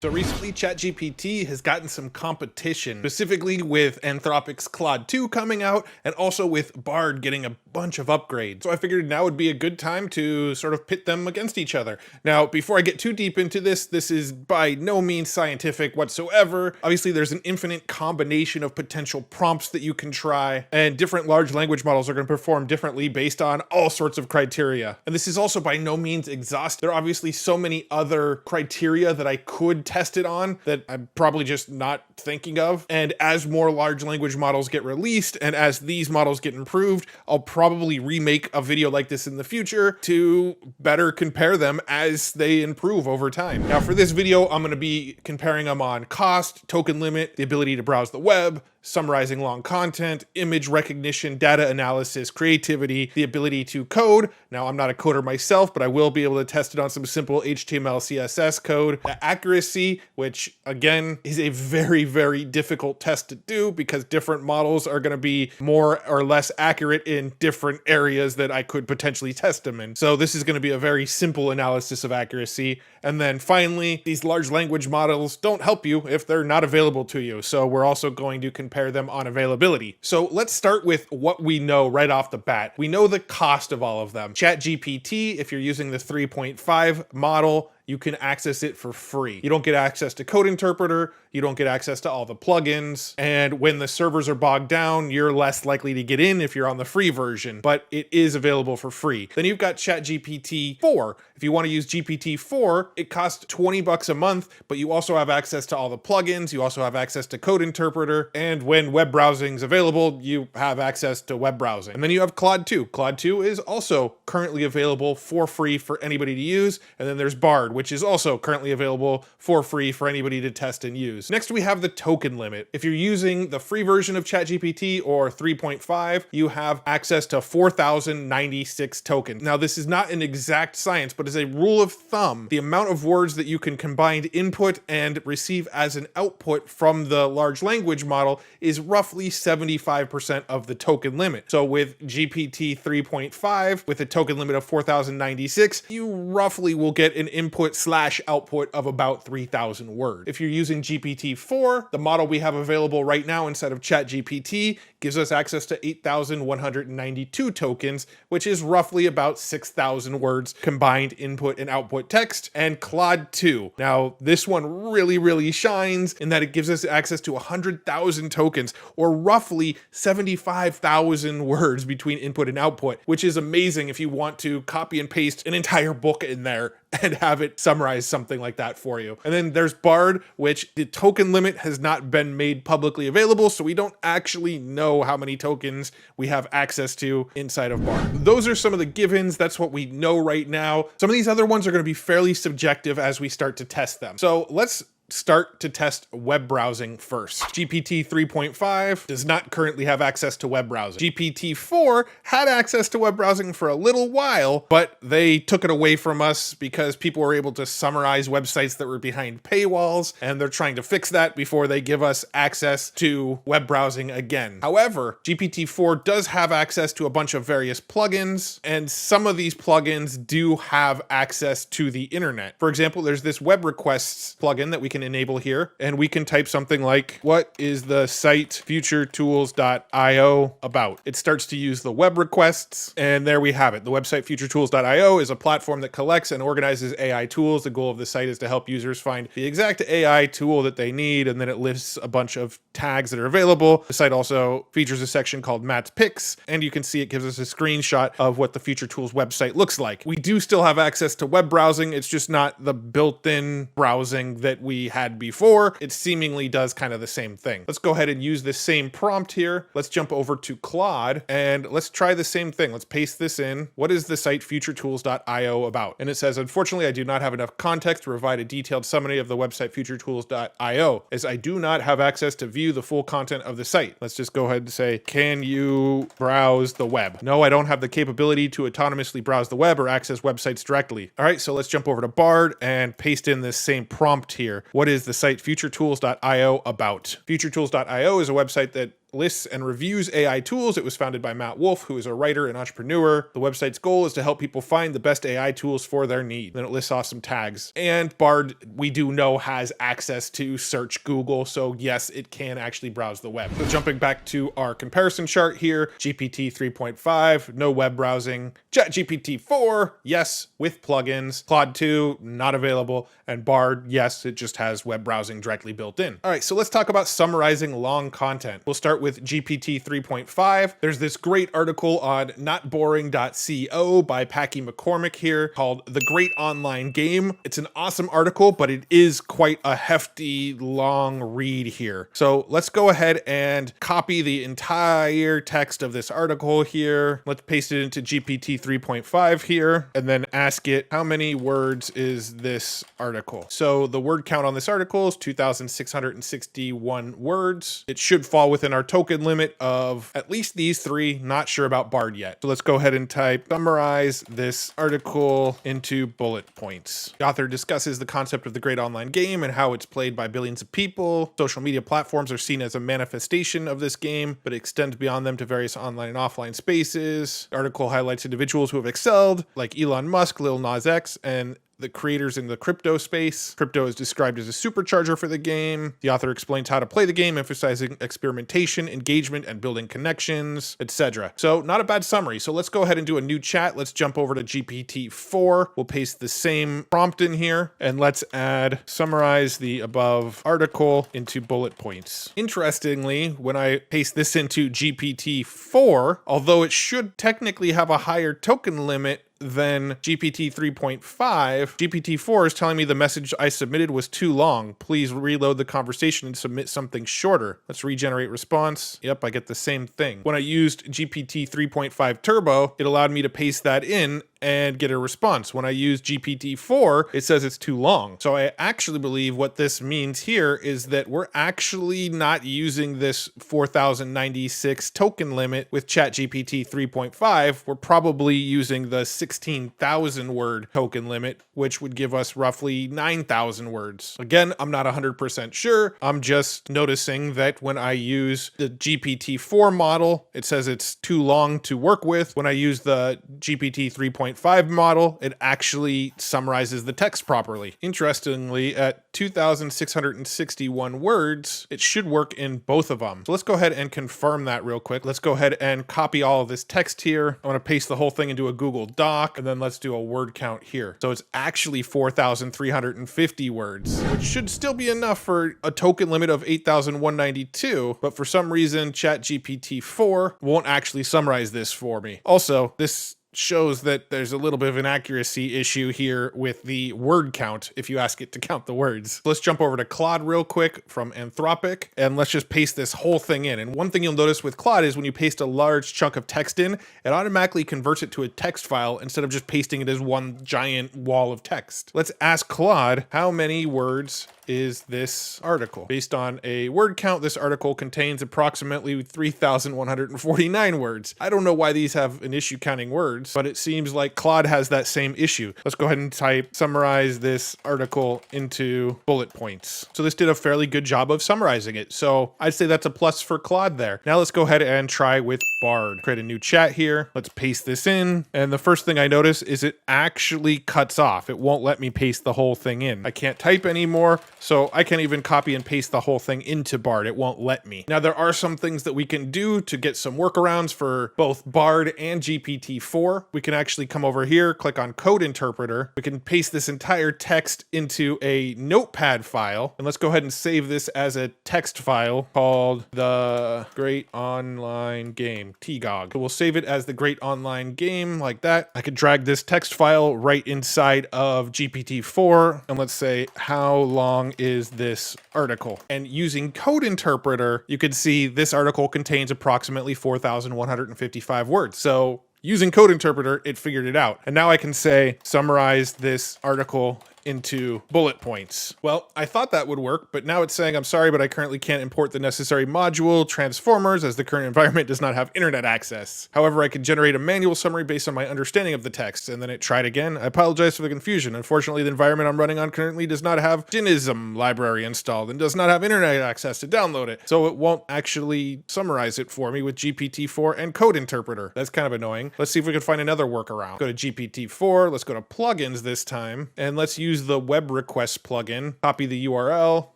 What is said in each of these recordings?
So recently, ChatGPT has gotten some competition, specifically with Anthropic's Claude 2 coming out, and also with Bard getting a bunch of upgrades. So I figured now would be a good time to sort of pit them against each other. Now, before I get too deep into this is by no means scientific whatsoever. Obviously, there's an infinite combination of potential prompts that you can try, and different large language models are going to perform differently based on all sorts of criteria. And this is also by no means exhaustive. There are obviously so many other criteria that I could test it on that I'm probably just not thinking of. And as more large language models get released and as these models get improved, I'll probably remake a video like this in the future to better compare them as they improve over time. Now for this video, I'm going to be comparing them on cost, token limit, the ability to browse the web, summarizing long content, image recognition, data analysis, creativity, the ability to code. Now, I'm not a coder myself, but I will be able to test it on some simple HTML, CSS code. Accuracy, which again is a very, very difficult test to do because different models are going to be more or less accurate in different areas that I could potentially test them in. So this is going to be a very simple analysis of accuracy. And then finally, these large language models don't help you if they're not available to you. So we're also going to compare them on availability. So let's start with what we know right off the bat. We know the cost of all of them. ChatGPT, if you're using the 3.5 model, you can access it for free. You don't get access to Code Interpreter, you don't get access to all the plugins, and when the servers are bogged down, you're less likely to get in if you're on the free version, but it is available for free. Then you've got ChatGPT 4. If you want to use GPT-4, it costs $20 a month, but you also have access to all the plugins, you also have access to Code Interpreter, and when web browsing is available, you have access to web browsing. And then you have Claude 2. Claude 2 is also currently available for free for anybody to use, and then there's Bard, which is also currently available for free for anybody to test and use. Next, we have the token limit. If you're using the free version of ChatGPT or 3.5, you have access to 4,096 tokens. Now, this is not an exact science, but as a rule of thumb, the amount of words that you can combine input and receive as an output from the large language model is roughly 75% of the token limit. So with GPT 3.5, with a token limit of 4,096, you roughly will get an input/output of about 3,000 words. If you're using GPT-4, the model we have available right now inside of ChatGPT gives us access to 8,192 tokens, which is roughly about 6,000 words combined input and output text. And Claude 2. Now, this one really, really shines in that it gives us access to 100,000 tokens, or roughly 75,000 words between input and output, which is amazing if you want to copy and paste an entire book in there and have it summarize something like that for you. And then there's Bard, which the token limit has not been made publicly available, so we don't actually know how many tokens we have access to inside of Bard. Those are some of the givens. That's what we know right now. Some of these other ones are going to be fairly subjective as we start to test them. So let's start to test web browsing first. GPT 3.5 does not currently have access to web browsing. GPT-4 had access to web browsing for a little while, but they took it away from us because people were able to summarize websites that were behind paywalls, and they're trying to fix that before they give us access to web browsing again. However, GPT-4 does have access to a bunch of various plugins, and some of these plugins do have access to the internet. For example, there's this web requests plugin that we can enable here, and we can type something like, what is the site futuretools.io about? It starts to use the web requests, and there we have it. The website futuretools.io is a platform that collects and organizes AI tools. The goal of the site is to help users find the exact AI tool that they need, and then it lists a bunch of tags that are available. The site also features a section called Matt's Picks, and you can see it gives us a screenshot of what the Future Tools website looks like. We do still have access to web browsing. It's just not the built-in browsing that we had before. It seemingly does kind of the same thing. Let's go ahead and use the same prompt here. Let's jump over to Claude and let's try the same thing. Let's paste this in. What is the site futuretools.io about? And it says, unfortunately, I do not have enough context to provide a detailed summary of the website futuretools.io, as I do not have access to view the full content of the site. Let's just go ahead and say, can you browse the web? No, I don't have the capability to autonomously browse the web or access websites directly. All right, so let's jump over to Bard and paste in this same prompt here. What is the site futuretools.io about? Futuretools.io is a website that lists and reviews AI tools. It was founded by Matt Wolfe, who is a writer and entrepreneur. The website's goal is to help people find the best AI tools for their need. Then it lists off some tags. And Bard, we do know, has access to search Google, so yes, it can actually browse the web. So jumping back to our comparison chart here, GPT 3.5, no web browsing. ChatGPT 4, yes, with plugins. Claude 2, not available. And Bard, yes, it just has web browsing directly built in. All right, so let's talk about summarizing long content. We'll start with GPT 3.5. There's this great article on notboring.co by Packy McCormick here called The Great Online Game. It's an awesome article, but it is quite a hefty, long read here. So let's go ahead and copy the entire text of this article here. Let's paste it into GPT 3.5 here, and then ask it, how many words is this article? So the word count on this article is 2,661 words. It should fall within our token limit of at least these three. Not sure about Bard yet. So let's go ahead and type summarize this article into bullet points. The author discusses the concept of the great online game and how it's played by billions of people. Social media platforms are seen as a manifestation of this game, but it extends beyond them to various online and offline spaces. The article highlights individuals who have excelled, like Elon Musk, Lil Nas X, and the creators in the crypto space. Crypto is described as a supercharger for the game. The author explains how to play the game, emphasizing experimentation, engagement, and building connections, etc. So not a bad summary. So let's go ahead and do a new chat. Let's jump over to GPT-4. We'll paste the same prompt in here, and let's add summarize the above article into bullet points. Interestingly, when I paste this into GPT-4, although it should technically have a higher token limit than GPT 3.5, GPT-4 is telling me the message I submitted was too long. Please reload the conversation and submit something shorter. Let's regenerate response. Yep, I get the same thing. When I used GPT 3.5 Turbo, it allowed me to paste that in and get a response. When I use GPT-4, it says it's too long. So I actually believe what this means here is that we're actually not using this 4,096 token limit with ChatGPT 3.5. We're probably using the 16,000 word token limit, which would give us roughly 9,000 words. Again, I'm not 100% sure. I'm just noticing that when I use the GPT-4 model, it says it's too long to work with. When I use the GPT 3.5 model, it actually summarizes the text properly. Interestingly, at 2,661 words, it should work in both of them. So let's go ahead and confirm that real quick. Let's go ahead and copy all of this text here. I want to paste the whole thing into a Google Doc, and then let's do a word count here. So it's actually 4,350 words, which should still be enough for a token limit of 8,192, but for some reason, ChatGPT 4 won't actually summarize this for me. Also, this shows that there's a little bit of an accuracy issue here with the word count if you ask it to count the words. Let's jump over to Claude real quick from Anthropic, and let's just paste this whole thing in. And one thing you'll notice with Claude is when you paste a large chunk of text in, it automatically converts it to a text file instead of just pasting it as one giant wall of text. Let's ask Claude, how many words is this article? Based on a word count, this article contains approximately 3,149 words. I don't know why these have an issue counting words, but it seems like Claude has that same issue. Let's go ahead and type summarize this article into bullet points. So this did a fairly good job of summarizing it. So I'd say that's a plus for Claude there. Now let's go ahead and try with Bard. Create a new chat here. Let's paste this in. And the first thing I notice is it actually cuts off. It won't let me paste the whole thing in. I can't type anymore. So I can't even copy and paste the whole thing into Bard. It won't let me. Now there are some things that we can do to get some workarounds for both Bard and GPT-4. We can actually come over here, click on Code Interpreter. We can paste this entire text into a notepad file. And let's go ahead and save this as a text file called The Great Online Game, TGOG. So we'll save it as The Great Online Game like that. I could drag this text file right inside of GPT-4. And let's say, how long is this article? And using Code Interpreter, you can see this article contains approximately 4,155 words. So using Code Interpreter, it figured it out. And now I can say, summarize this article into bullet points. Well, I thought that would work, but now it's saying, I'm sorry, but I currently can't import the necessary module transformers as the current environment does not have internet access. However, I can generate a manual summary based on my understanding of the text. And then it tried again. I apologize for the confusion. Unfortunately, the environment I'm running on currently does not have Jinism library installed and does not have internet access to download it. So it won't actually summarize it for me with GPT-4 and code interpreter. That's kind of annoying. Let's see if we can find another workaround. Go to GPT-4. Let's go to plugins this time. And let's use the web request plugin. Copy the URL.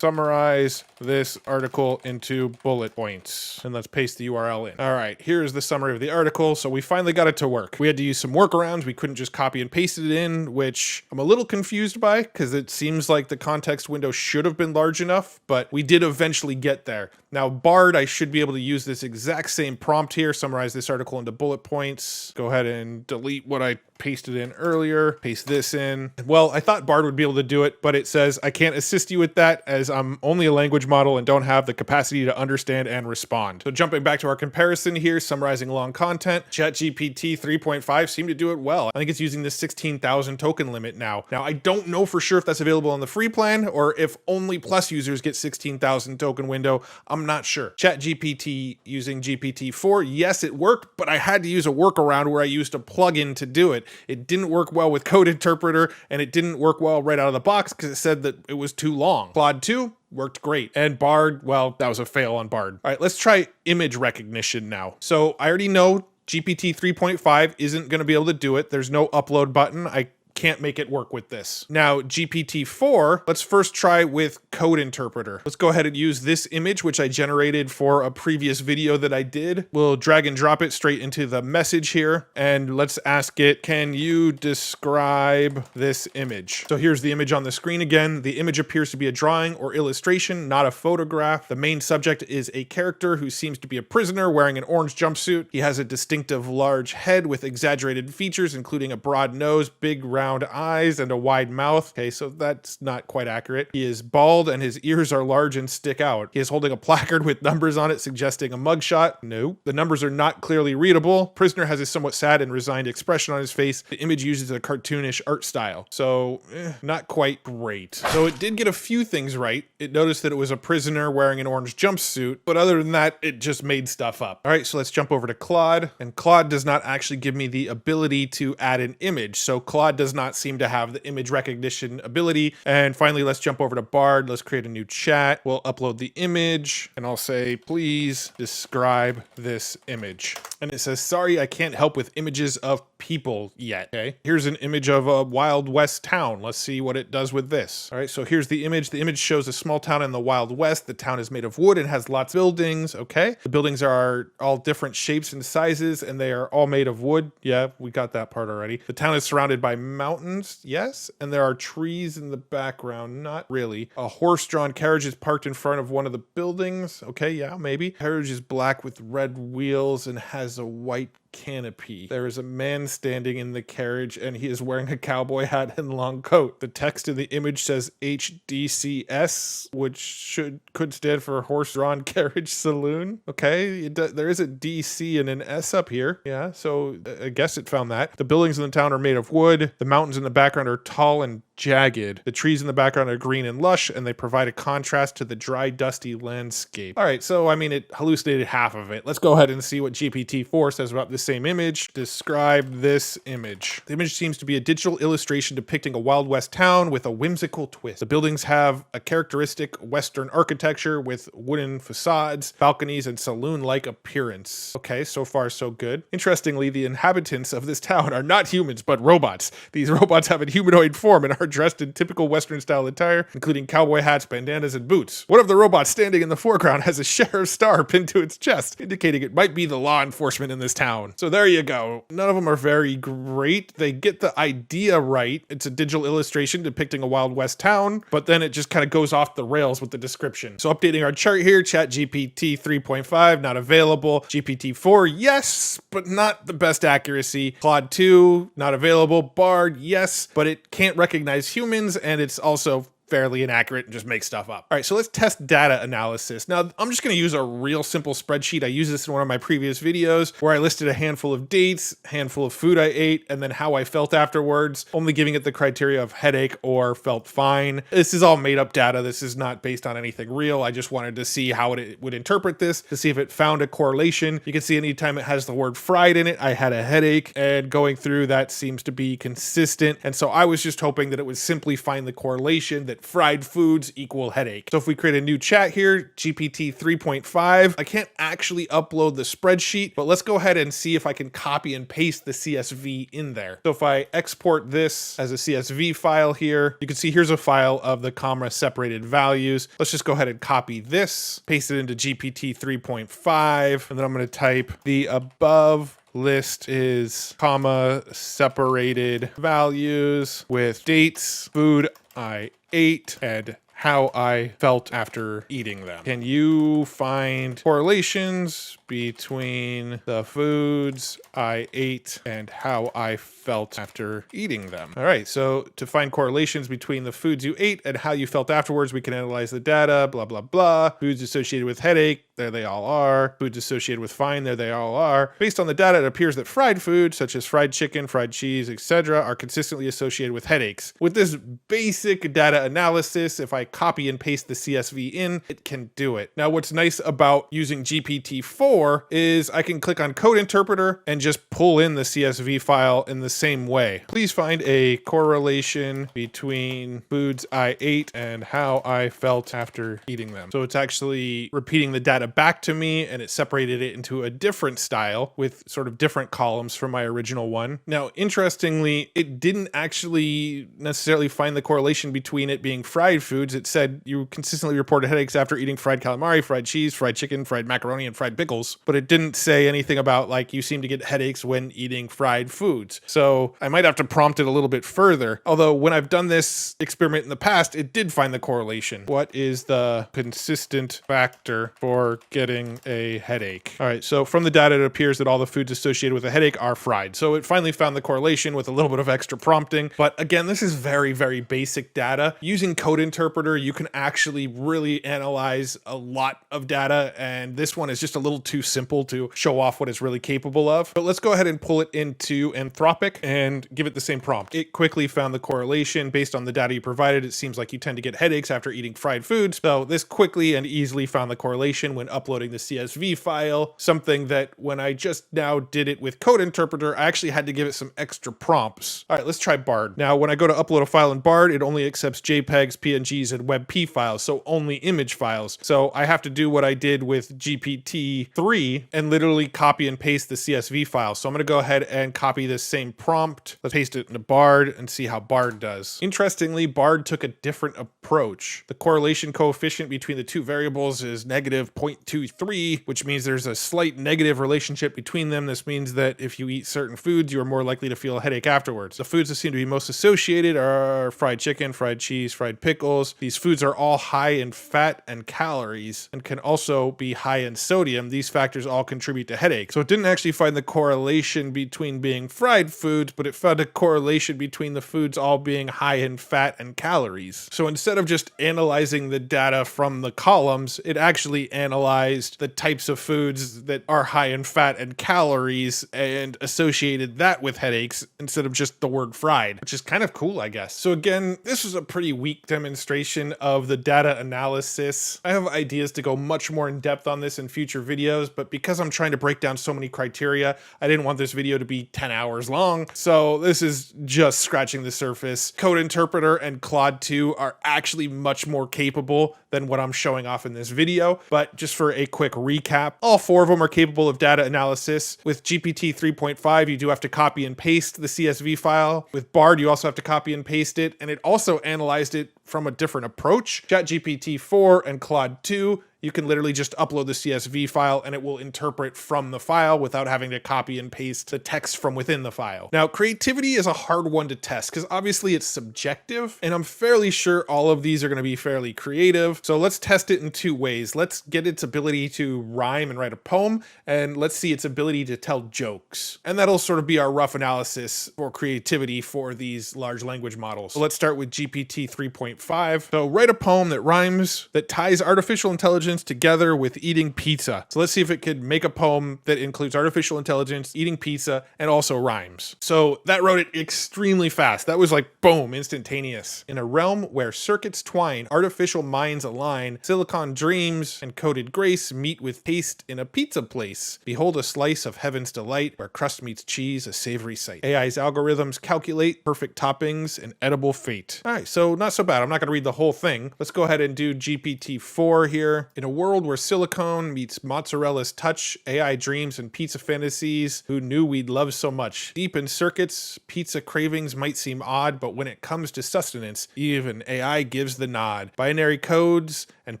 Summarize this article into bullet points. And let's paste the URL in. All right, here's the summary of the article. So we finally got it to work. We had to use some workarounds. We couldn't just copy and paste it in, which I'm a little confused by because it seems like the context window should have been large enough, but we did eventually get there. Now, Bard, I should be able to use this exact same prompt here, summarize this article into bullet points. Go ahead and delete what I pasted in earlier, paste this in. Well, I thought Bard would be able to do it, but it says I can't assist you with that as I'm only a language model and don't have the capacity to understand and respond. So jumping back to our comparison here, summarizing long content, ChatGPT 3.5 seemed to do it well. I think it's using this 16,000 token limit now. Now, I don't know for sure if that's available on the free plan or if only Plus users get 16,000 token window. I'm not sure. ChatGPT using GPT-4, yes, it worked, but I had to use a workaround where I used a plugin to do it. It didn't work well with code interpreter, and it didn't work well right out of the box because it said that it was too long. Claude 2 worked great. And Bard, well, that was a fail on Bard. All right, let's try image recognition now. So I already know GPT 3.5 isn't going to be able to do it. There's no upload button. I can't make it work with this. Now, GPT-4, let's first try with code interpreter. Let's go ahead and use this image, which I generated for a previous video that I did. We'll drag and drop it straight into the message here. And let's ask it, can you describe this image? So here's the image on the screen again. The image appears to be a drawing or illustration, not a photograph. The main subject is a character who seems to be a prisoner wearing an orange jumpsuit. He has a distinctive large head with exaggerated features, including a broad nose, big round eyes, and a wide mouth. Okay, so that's not quite accurate. He is bald and his ears are large and stick out. He is holding a placard with numbers on it, suggesting a mugshot. No. The numbers are not clearly readable. Prisoner has a somewhat sad and resigned expression on his face. The image uses a cartoonish art style. So, not quite great. So it did get a few things right. It noticed that it was a prisoner wearing an orange jumpsuit, but other than that, it just made stuff up. All right, so let's jump over to Claude. And Claude does not actually give me the ability to add an image. So Claude does not seem to have the image recognition ability. And finally, let's jump over to Bard. Let's create a new chat. We'll upload the image and I'll say, please describe this image. And it says, sorry, I can't help with images of people yet. Okay, here's an image of a Wild West town. Let's see what it does with this. All right, so here's the image. The image shows a small town in the Wild West. The town is made of wood and has lots of buildings. Okay, the buildings are all different shapes and sizes and they are all made of wood. Yeah, we got that part already. The town is surrounded by mountains. Yes, and there are trees in the background. Not really. A horse-drawn carriage is parked in front of one of the buildings. Okay, yeah, maybe. Carriage is black with red wheels and has a white canopy. There is a man standing in the carriage and he is wearing a cowboy hat and long coat. The text in the image says HDCS, which could stand for Horse-Drawn Carriage Saloon. Okay, there is a DC and an S up here. Yeah, so I guess it found that. The buildings in the town are made of wood. The mountains in the background are tall and jagged. The trees in the background are green and lush, and they provide a contrast to the dry, dusty landscape. All right, so I mean, it hallucinated half of it. Let's go ahead and see what GPT-4 says about the same image. Describe this image. The image seems to be a digital illustration depicting a Wild West town with a whimsical twist. The buildings have a characteristic Western architecture with wooden facades, balconies, and saloon-like appearance. Okay, so far so good. Interestingly, the inhabitants of this town are not humans, but robots. These robots have a humanoid form and are dressed in typical Western-style attire, including cowboy hats, bandanas, and boots. One of the robots standing in the foreground has a sheriff's star pinned to its chest, indicating it might be the law enforcement in this town. So there you go. None of them are very great. They get the idea right. It's a digital illustration depicting a Wild West town, but then it just kind of goes off the rails with the description. So updating our chart here, ChatGPT 3.5, not available. GPT-4, yes, but not the best accuracy. Claude 2, not available. Bard, yes, but it can't recognize humans, and it's also fairly inaccurate and just make stuff up. All right, so let's test data analysis. Now, I'm just gonna use a real simple spreadsheet. I used this in one of my previous videos where I listed a handful of dates, a handful of food I ate, and then how I felt afterwards, only giving it the criteria of headache or felt fine. This is all made up data. This is not based on anything real. I just wanted to see how it would interpret this, to see if it found a correlation. You can see anytime it has the word fried in it, I had a headache, and going through that seems to be consistent. And so I was just hoping that it would simply find the correlation that fried foods equal headache. So if we create a new chat here, GPT 3.5, I can't actually upload the spreadsheet, but let's go ahead and see if I can copy and paste the CSV in there. So if I export this as a CSV file here, you can see here's a file of the comma separated values. Let's just go ahead and copy this, paste it into GPT 3.5, and then I'm going to type the above list is comma separated values with dates, food I ate, and how I felt after eating them. Can you find correlations between the foods I ate and how I felt after eating them? All right, so to find correlations between the foods you ate and how you felt afterwards, we can analyze the data, blah, blah, blah. Foods associated with headache, there they all are. Foods associated with fine, there they all are. Based on the data, it appears that fried foods, such as fried chicken, fried cheese, etc., are consistently associated with headaches. With this basic data analysis, if I copy and paste the CSV in, it can do it. Now, what's nice about using GPT-4 is I can click on Code Interpreter and just pull in the CSV file in the same way. Please find a correlation between foods I ate and how I felt after eating them. So it's actually repeating the data back to me, and it separated it into a different style with sort of different columns from my original one. Now, interestingly, it didn't actually necessarily find the correlation between it being fried foods. It said you consistently reported headaches after eating fried calamari, fried cheese, fried chicken, fried macaroni, and fried pickles, but it didn't say anything about like you seem to get headaches when eating fried foods. So I might have to prompt it a little bit further. Although when I've done this experiment in the past, it did find the correlation. What is the consistent factor for getting a headache? All right, so from the data, it appears that all the foods associated with a headache are fried. So it finally found the correlation with a little bit of extra prompting. But again, this is very, very basic data. Using Code Interpreter, you can actually really analyze a lot of data, and this one is just a little too simple to show off what it's really capable of. But let's go ahead and pull it into Anthropic and give it the same prompt. It quickly found the correlation based on the data you provided. It seems like you tend to get headaches after eating fried foods. So this quickly and easily found the correlation when uploading the CSV file, something that when I just now did it with Code Interpreter, I actually had to give it some extra prompts. All right, let's try Bard. Now, when I go to upload a file in Bard, it only accepts JPEGs, PNGs, and WebP files, so only image files. So I have to do what I did with GPT-3 and literally copy and paste the CSV file. So I'm going to go ahead and copy this same prompt. Let's paste it into Bard and see how Bard does. Interestingly, Bard took a different approach. The correlation coefficient between the two variables is negative 0.23, which means there's a slight negative relationship between them. This means that if you eat certain foods, you are more likely to feel a headache afterwards. The foods that seem to be most associated are fried chicken, fried cheese, fried pickles. These foods are all high in fat and calories and can also be high in sodium. These factors all contribute to headache. So it didn't actually find the correlation between being fried foods, but it found a correlation between the foods all being high in fat and calories. So instead of just analyzing the data from the columns, it actually analyzed the types of foods that are high in fat and calories and associated that with headaches instead of just the word fried, which is kind of cool, I guess. So again, this was a pretty weak demonstration of the data analysis. I have ideas to go much more in depth on this in future videos, but because I'm trying to break down so many criteria, I didn't want this video to be 10 hours long. So this is just scratching the surface. Code Interpreter and Claude 2 are actually much more capable than what I'm showing off in this video. But just for a quick recap, all four of them are capable of data analysis. With GPT 3.5, you do have to copy and paste the CSV file. With Bard, you also have to copy and paste it, and it also analyzed it from a different approach. ChatGPT 4 and Claude 2, you can literally just upload the CSV file and it will interpret from the file without having to copy and paste the text from within the file. Now, creativity is a hard one to test because obviously it's subjective, and I'm fairly sure all of these are going to be fairly creative. So let's test it in two ways. Let's get its ability to rhyme and write a poem, and let's see its ability to tell jokes. And that'll sort of be our rough analysis for creativity for these large language models. So let's start with GPT 3.5. So write a poem that rhymes, that ties artificial intelligence together with eating pizza. So let's see if it could make a poem that includes artificial intelligence, eating pizza, and also rhymes. So that wrote it extremely fast. That was like, boom, instantaneous. In a realm where circuits twine, artificial minds align, silicon dreams and coded grace meet with taste in a pizza place. Behold a slice of heaven's delight, where crust meets cheese, a savory sight. AI's algorithms calculate perfect toppings and edible fate. All right, so not so bad. I'm not going to read the whole thing. Let's go ahead and do GPT-4 here. In a world where silicone meets mozzarella's touch, AI dreams and pizza fantasies, who knew we'd love so much? Deep in circuits, pizza cravings might seem odd, but when it comes to sustenance, even AI gives the nod. Binary codes and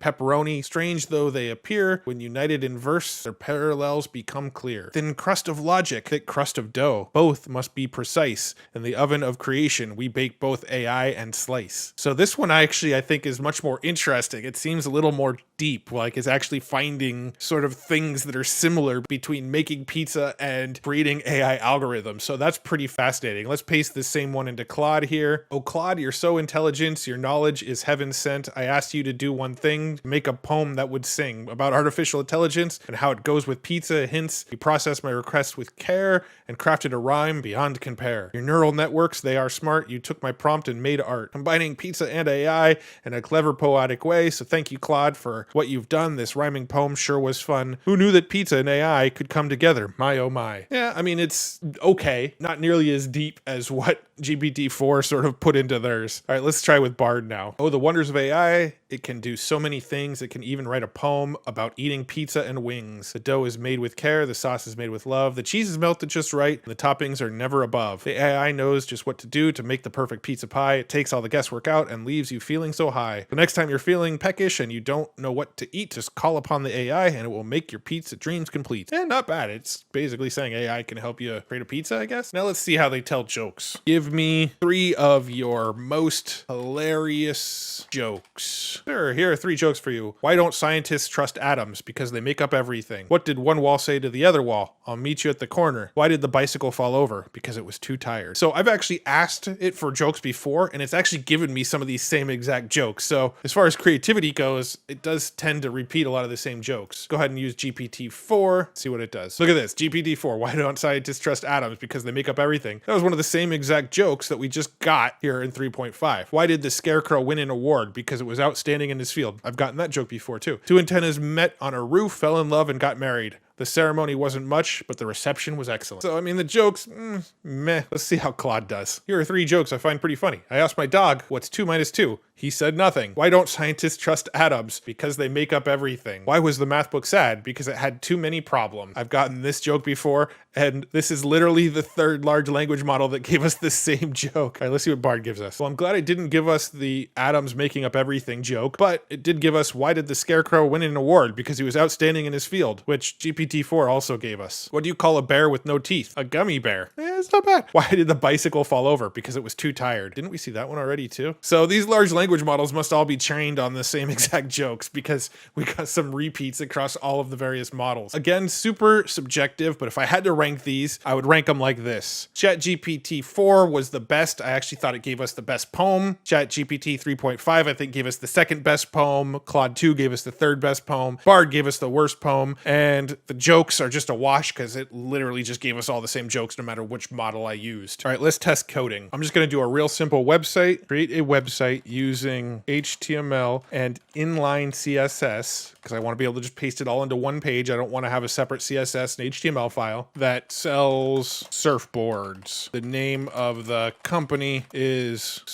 pepperoni, strange though they appear, when united in verse, their parallels become clear. Thin crust of logic, thick crust of dough, both must be precise. In the oven of creation, we bake both AI and slice. So this one I think is much more interesting. It seems a little more deep, like it's actually finding sort of things that are similar between making pizza and breeding AI algorithms. So that's pretty fascinating. Let's paste the same one into Claude here. Oh Claude, you're so intelligent, your knowledge is heaven sent. I asked you to do one thing, make a poem that would sing about artificial intelligence and how it goes with pizza hints. You processed my request with care and crafted a rhyme beyond compare. Your neural networks, they are smart. You took my prompt and made art, combining pizza and AI in a clever poetic way. So thank you, Claude, for what you've done. This rhyming poem sure was fun. Who knew that pizza and AI could come together? My oh my. Yeah, I mean, it's okay. Not nearly as deep as what GPT-4 sort of put into theirs. All right, let's try with Bard now. Oh, the wonders of AI. It can do so many things. It can even write a poem about eating pizza and wings. The dough is made with care. The sauce is made with love. The cheese is melted just right. And the toppings are never above. The AI knows just what to do to make the perfect pizza pie. It takes all the guesswork out and leaves you feeling so high. The next time you're feeling peckish and you don't know what to eat, just call upon the AI and it will make your pizza dreams complete. And not bad. It's basically saying AI can help you create a pizza, I guess. Now let's see how they tell jokes. Give me 3 of your most hilarious jokes. Sure, here are 3 jokes for you. Why don't scientists trust atoms? Because they make up everything. What did one wall say to the other wall? I'll meet you at the corner. Why did the bicycle fall over? Because it was too tired. So I've actually asked it for jokes before, and it's actually given me some of these same exact jokes. So as far as creativity goes, it does tend to repeat a lot of the same jokes. Go ahead and use GPT-4, see what it does. Look at this, GPT-4. Why don't scientists trust atoms? Because they make up everything. That was one of the same exact jokes that we just got here in 3.5. Why did the scarecrow win an award? Because it was outstanding in his field. I've gotten that joke before too. 2 antennas met on a roof, fell in love, and got married. The ceremony wasn't much, but the reception was excellent. So, I mean, the jokes, meh. Let's see how Claude does. Here are 3 jokes I find pretty funny. I asked my dog, what's 2 minus 2? He said nothing. Why don't scientists trust atoms? Because they make up everything. Why was the math book sad? Because it had too many problems. I've gotten this joke before, and this is literally the 3rd large language model that gave us the same joke. All right, let's see what Bard gives us. Well, I'm glad it didn't give us the atoms making up everything joke, but it did give us why did the scarecrow win an award? Because he was outstanding in his field, which GPT-4 also gave us. What do you call a bear with no teeth? A gummy bear. It's not bad. Why did the bicycle fall over? Because it was too tired. Didn't we see that one already too? So these large language models must all be trained on the same exact jokes because we got some repeats across all of the various models. Again, super subjective, but if I had to rank these, I would rank them like this. ChatGPT-4 was the best. I actually thought it gave us the best poem. ChatGPT 3.5, I think, gave us the 2nd best poem. Claude 2 gave us the 3rd best poem. Bard gave us the worst poem. And the jokes are just a wash because it literally just gave us all the same jokes no matter which model I used. All right, let's test coding. I'm just going to do a real simple website. Create a website using HTML and inline CSS because I want to be able to just paste it all into one page. I don't want to have a separate CSS and HTML file that sells surfboards. The name of the company is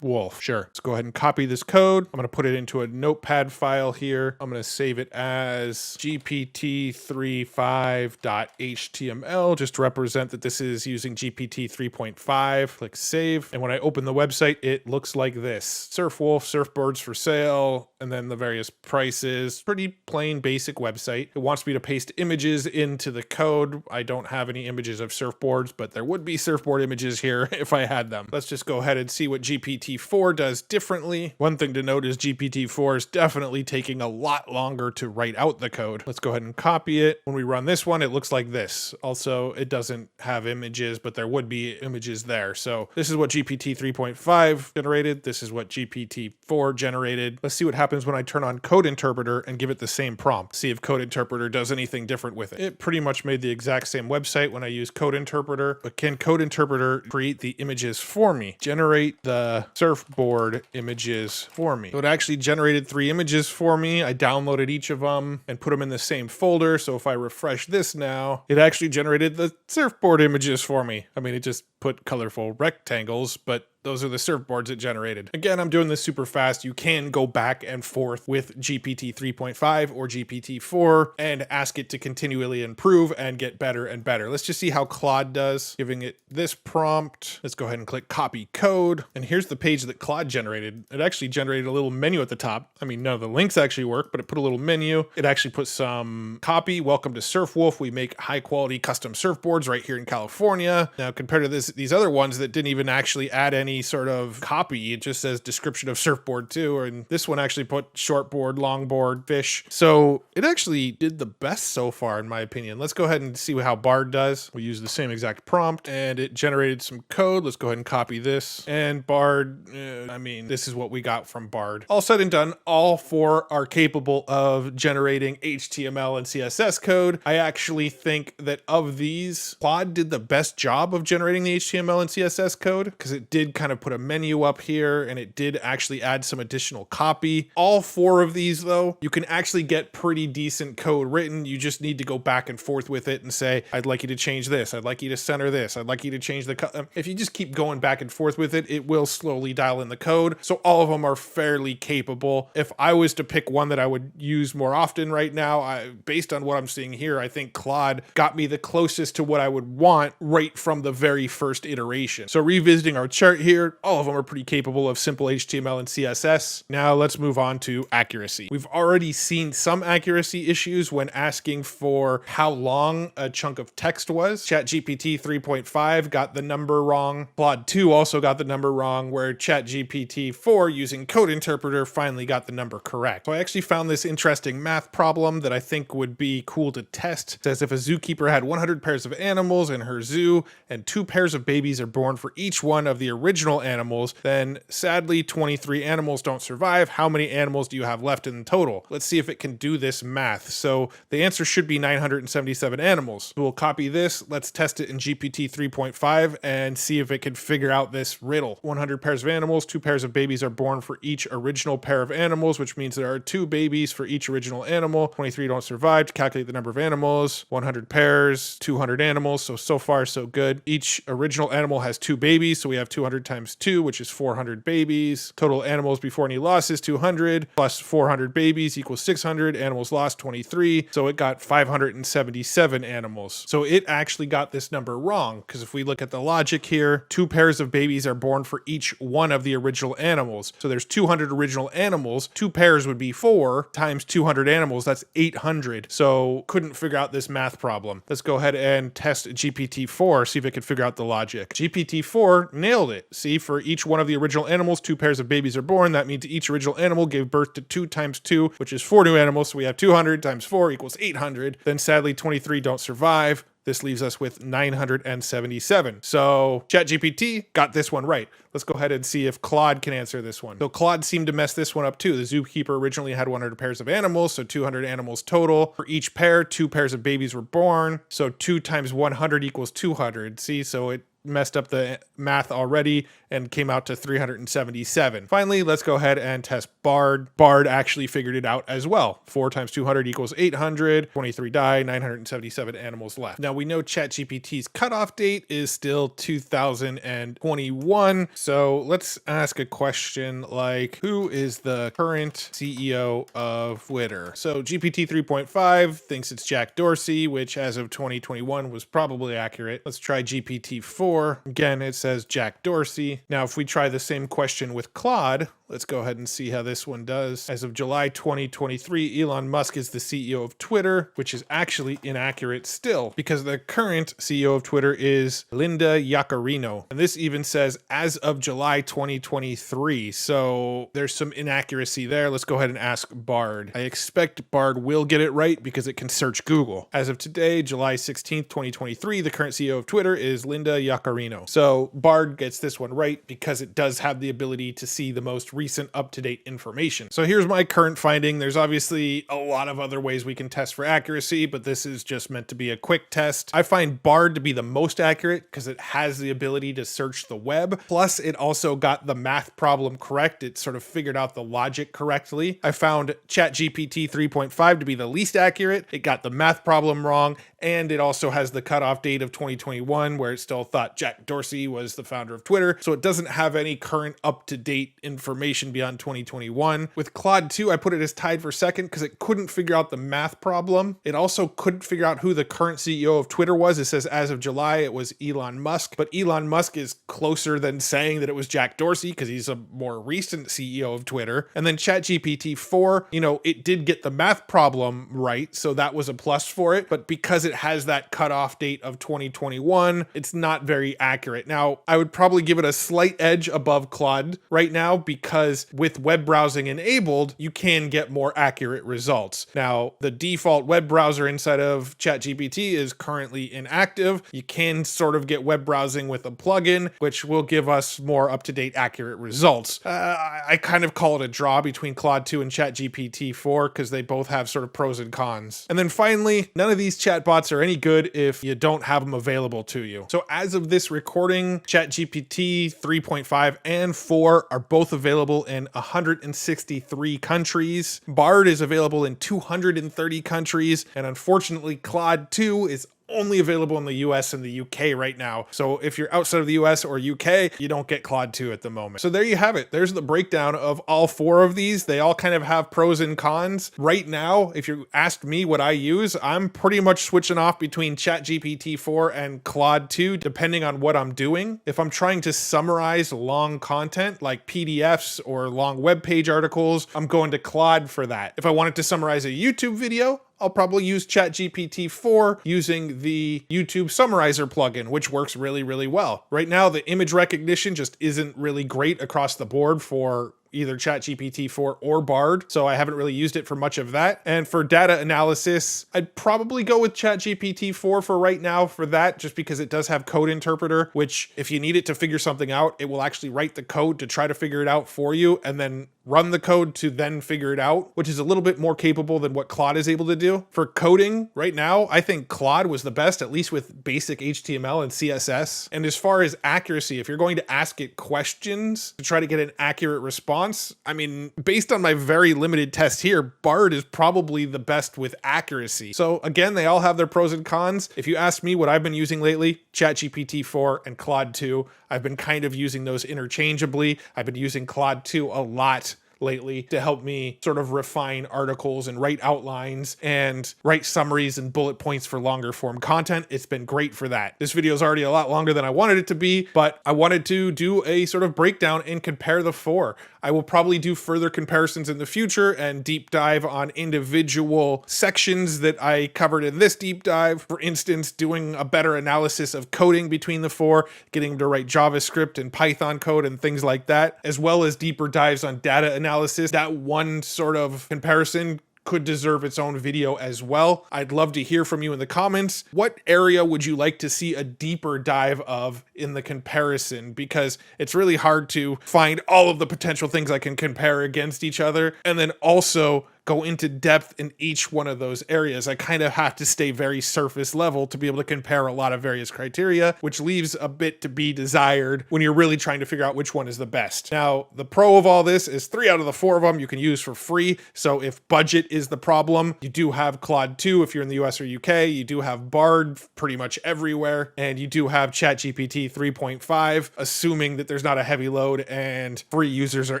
Wolfe. Sure. Let's go ahead and copy this code. I'm going to put it into a notepad file here. I'm going to save it as GPT-35.html just to represent that this is using GPT 3.5. Click save. And when I open the website, it looks like this. Wolfe, surfboards for sale, and then the various prices. Pretty plain basic website. It wants me to paste images into the code. I don't have any images of surfboards, but there would be surfboard images here if I had them. Let's just go ahead and see what GPT-4 does differently. One thing to note is GPT-4 is definitely taking a lot longer to write out the code. Let's go ahead and copy it. When we run this one, it looks like this. Also, it doesn't have images, but there would be images there. So this is what GPT 3.5 generated. This is what GPT-4 generated. Let's see what happens when I turn on Code Interpreter and give it the same prompt. See if Code Interpreter does anything different with it. It pretty much made the exact same website when I use Code Interpreter, but can Code Interpreter create the images for me? Generate the surfboard images for me. So it actually generated 3 images for me. I downloaded each of them and put them in the same folder. So if I refresh this now, it actually generated the surfboard images for me. I mean, it just put colorful rectangles, but those are the surfboards it generated. Again, I'm doing this super fast. You can go back and forth with GPT 3.5 or GPT-4 and ask it to continually improve and get better and better. Let's just see how Claude does. Giving it this prompt. Let's go ahead and click copy code. And here's the page that Claude generated. It actually generated a little menu at the top. I mean, none of the links actually work, but it put a little menu. It actually put some copy. Welcome to Wolfe. We make high quality custom surfboards right here in California. Now, compared to these other ones that didn't even actually add any sort of copy, it just says description of surfboard too, and this one actually put shortboard, longboard, fish. So it actually did the best so far in my opinion. Let's go ahead and see how Bard does. We use the same exact prompt and it generated some code. Let's go ahead and copy this, and Bard, I mean, this is what we got from Bard. All said and done, all 4 are capable of generating HTML and CSS code. I actually think that of these, Claude did the best job of generating the HTML and CSS code because it did kind of put a menu up here and it did actually add some additional copy. All 4 of these though, you can actually get pretty decent code written. You just need to go back and forth with it and say, I'd like you to change this. I'd like you to center this. I'd like you to change the if you just keep going back and forth with it, it will slowly dial in the code. So all of them are fairly capable. If I was to pick one that I would use more often right now, based on what I'm seeing here, I think Claude got me the closest to what I would want right from the very first iteration. So revisiting our chart here, all of them are pretty capable of simple HTML and CSS. Now let's move on to accuracy. We've already seen some accuracy issues when asking for how long a chunk of text was. ChatGPT 3.5 got the number wrong. Claude 2 also got the number wrong, where ChatGPT 4 using Code Interpreter finally got the number correct. So I actually found this interesting math problem that I think would be cool to test. It says if a zookeeper had 100 pairs of animals in her zoo and 2 pairs of babies are born for each one of the original animals, then sadly 23 animals don't survive. How many animals do you have left in total? Let's see if it can do this math. So the answer should be 977 animals. We'll copy this. Let's test it in GPT 3.5 and see if it can figure out this riddle. 100 pairs of animals, 2 pairs of babies are born for each original pair of animals, which means there are 2 babies for each original animal. 23 don't survive. To calculate the number of animals, 100 pairs, 200 animals. So far so good. Each original animal has 2 babies, so we have 200 times 2, which is 400 babies. Total animals before any losses, 200 plus 400 babies equals 600. Animals lost, 23. So it got 577 animals. So it actually got this number wrong, because if we look at the logic here, 2 pairs of babies are born for each one of the original animals. So there's 200 original animals. 2 pairs would be 4 times 200 animals. That's 800. So couldn't figure out this math problem. Let's go ahead and test GPT-4, see if it can figure out the logic. GPT-4 nailed it. See, for each one of the original animals, 2 pairs of babies are born. That means each original animal gave birth to 2 times 2, which is 4 new animals. So we have 200 times 4 equals 800. Then sadly, 23 don't survive. This leaves us with 977. So ChatGPT got this one right. Let's go ahead and see if Claude can answer this one. So Claude seemed to mess this one up too. The zookeeper originally had 100 pairs of animals, so 200 animals total. For each pair, 2 pairs of babies were born. So 2 times 100 equals 200. See, so it messed up the math already and came out to 377. Finally, let's go ahead and test Bard. Bard actually figured it out as well. 4 times 200 equals 800, 23 die, 977 animals left. Now we know ChatGPT's cutoff date is still 2021. So let's ask a question like, who is the current CEO of Twitter? So GPT 3.5 thinks it's Jack Dorsey, which as of 2021 was probably accurate. Let's try GPT-4. 4, again, it says Jack Dorsey. Now, if we try the same question with Claude, let's go ahead and see how this one does. As of July 2023, Elon Musk is the CEO of Twitter, which is actually inaccurate still, because the current CEO of Twitter is Linda Yaccarino. And this even says as of July 2023. So there's some inaccuracy there. Let's go ahead and ask Bard. I expect Bard will get it right because it can search Google. As of today, July 16th, 2023, the current CEO of Twitter is Linda Yaccarino. So Bard gets this one right because it does have the ability to see the most recent up-to-date information. So here's my current finding. There's obviously a lot of other ways we can test for accuracy, but this is just meant to be a quick test. I find Bard to be the most accurate because it has the ability to search the web. Plus, it also got the math problem correct. It sort of figured out the logic correctly. I found ChatGPT 3.5 to be the least accurate. It got the math problem wrong, and it also has the cutoff date of 2021 where it still thought Jack Dorsey was the founder of Twitter. So it doesn't have any current up-to-date information beyond 2021. With Claude 2, I put it as tied for second because it couldn't figure out the math problem. It also couldn't figure out who the current CEO of Twitter was. It says as of July, it was Elon Musk, but Elon Musk is closer than saying that it was Jack Dorsey because he's a more recent CEO of Twitter. And then ChatGPT 4, it did get the math problem right, so that was a plus for it, but because it has that cutoff date of 2021, it's not very accurate. Now, I would probably give it a slight edge above Claude right now because with web browsing enabled, you can get more accurate results. Now, the default web browser inside of ChatGPT is currently inactive. You can sort of get web browsing with a plugin, which will give us more up-to-date accurate results. I kind of call it a draw between Claude 2 and ChatGPT 4 because they both have sort of pros and cons. And then finally, none of these chatbots are any good if you don't have them available to you. So as of this recording, ChatGPT 3.5 and 4 are both available in 163 countries. Bard is available in 230 countries, and unfortunately Claude 2 is only available in the US and the UK right now. So if you're outside of the US or UK, you don't get Claude 2 at the moment. So there you have it. There's the breakdown of all 4 of these. They all kind of have pros and cons. Right now, if you asked me what I use, I'm pretty much switching off between ChatGPT 4 and Claude 2, depending on what I'm doing. If I'm trying to summarize long content like PDFs or long web page articles, I'm going to Claude for that. If I wanted to summarize a YouTube video, I'll probably use ChatGPT 4 using the YouTube Summarizer plugin, which works really, really well. Right now, the image recognition just isn't really great across the board for either ChatGPT 4 or Bard, so I haven't really used it for much of that. And for data analysis, I'd probably go with ChatGPT 4 for right now for that, just because it does have code interpreter, which if you need it to figure something out, it will actually write the code to try to figure it out for you and then run the code to then figure it out, which is a little bit more capable than what Claude is able to do. For coding right now, I think Claude was the best, at least with basic HTML and CSS. And as far as accuracy, if you're going to ask it questions to try to get an accurate response, I mean, based on my very limited test here, Bard is probably the best with accuracy. So again, they all have their pros and cons. If you ask me what I've been using lately, ChatGPT 4 and Claude 2, I've been kind of using those interchangeably. I've been using Claude 2 a lot lately to help me sort of refine articles and write outlines and write summaries and bullet points for longer form content. It's been great for that. This video is already a lot longer than I wanted it to be, but I wanted to do a sort of breakdown and compare the 4. I will probably do further comparisons in the future and deep dive on individual sections that I covered in this deep dive. For instance, doing a better analysis of coding between the 4, getting them to write JavaScript and Python code and things like that, as well as deeper dives on data analysis. That one sort of comparison could deserve its own video as well. I'd love to hear from you in the comments. What area would you like to see a deeper dive of in the comparison? Because it's really hard to find all of the potential things I can compare against each other, and then also go into depth in each one of those areas. I kind of have to stay very surface level to be able to compare a lot of various criteria, which leaves a bit to be desired when you're really trying to figure out which one is the best. Now, the pro of all this is 3 out of the 4 of them you can use for free. So if budget is the problem, you do have Claude 2 if you're in the US or UK, you do have Bard pretty much everywhere, and you do have ChatGPT 3.5, assuming that there's not a heavy load and free users are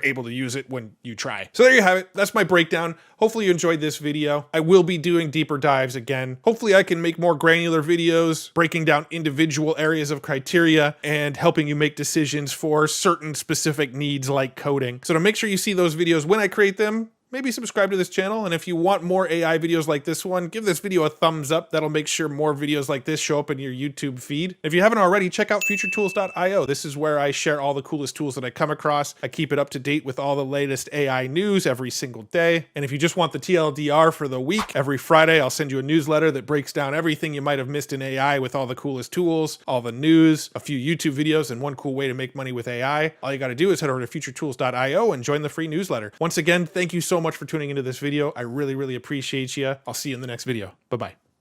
able to use it when you try. So there you have it. That's my breakdown. hopefully you enjoyed this video. I will be doing deeper dives again. Hopefully I can make more granular videos, breaking down individual areas of criteria and helping you make decisions for certain specific needs like coding. So to make sure you see those videos when I create them, maybe subscribe to this channel, and if you want more AI videos like this one, give this video a thumbs up. That'll make sure more videos like this show up in your YouTube feed. If you haven't already, check out futuretools.io. This is where I share all the coolest tools that I come across. I keep it up to date with all the latest AI news every single day. And if you just want the TLDR for the week, every Friday I'll send you a newsletter that breaks down everything you might have missed in AI with all the coolest tools, all the news, a few YouTube videos, and one cool way to make money with AI. All you got to do is head over to futuretools.io and join the free newsletter. Once again, thank you so much for tuning into this video. I really appreciate you. I'll see you in the next video. Bye-bye.